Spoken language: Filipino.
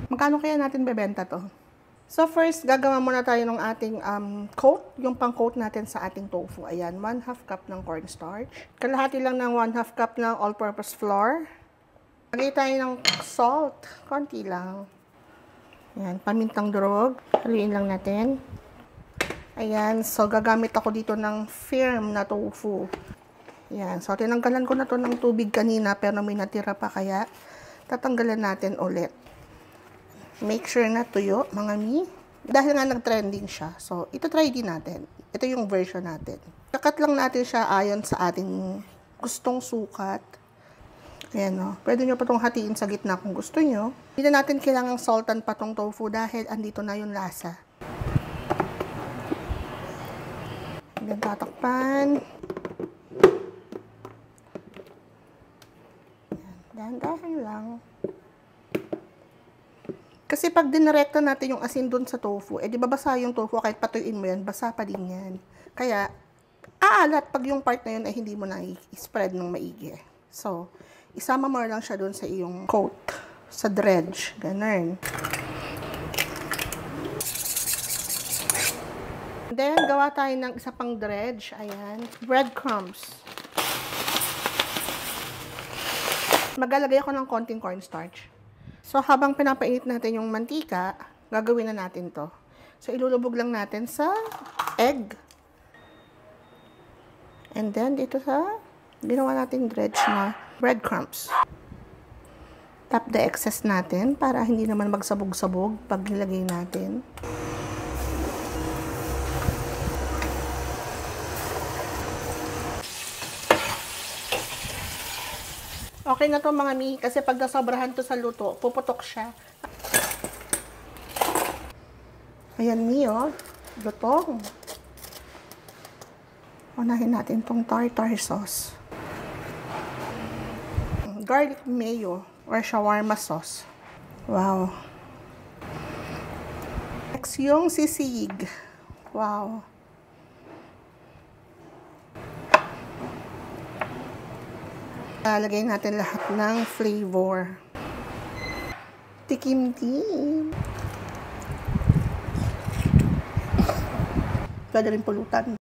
Magkano kaya natin bebenta to? So first, gagawa muna tayo ng ating coat, yung pang-coat natin sa ating tofu. Ayan, 1/2 cup ng cornstarch. Kalahati lang ng 1/2 cup ng all-purpose flour. Lagay tayo ng salt, konti lang. Ayan, pamintang durog. Haluin lang natin. Ayan, so gagamit ako dito ng firm na tofu. Ayan, so tinanggalan ko na to ng tubig kanina pero may natira pa kaya tatanggalan natin ulit. Make sure na tuyo, mga mi. Dahil nga nag-trending siya. So, ito try din natin. Ito yung version natin. Kakat lang natin siya ayon sa ating gustong sukat. Ayan o. Pwede nyo pa itong hatiin sa gitna kung gusto nyo. Hindi na natin kailangang saltan pa itong tofu dahil andito na yung lasa. Ayan, tatakpan. Ayan, dahan-dahan lang. Kasi pag dinirekta natin yung asin dun sa tofu, di ba basa yung tofu, kahit patuyuin mo yan, basa pa din yan. Kaya, aalat pag yung part na yun ay hindi mo na i-spread ng maigi. So, isama mo lang siya dun sa iyong coat, sa dredge, ganun. Then, gawa tayo ng isa pang dredge, ayan, breadcrumbs. Maglalagay ako ng konting cornstarch. So, habang pinapainit natin yung mantika, gagawin na natin to. So, ilulubog lang natin sa egg. And then, dito sa ginawa natin dredge na breadcrumbs. Tap the excess natin para hindi naman magsabog-sabog pag nilagay natin. Okay na to mga mi, kasi pag nasobrahan to sa luto, puputok siya. Ayan mi, oh. Lutong. Unahin natin tong tartar sauce. Garlic mayo or shawarma sauce. Wow. Next yung sisig. Wow. Lagay natin lahat ng flavor. Tikim-tim. Pwede rin pulutan.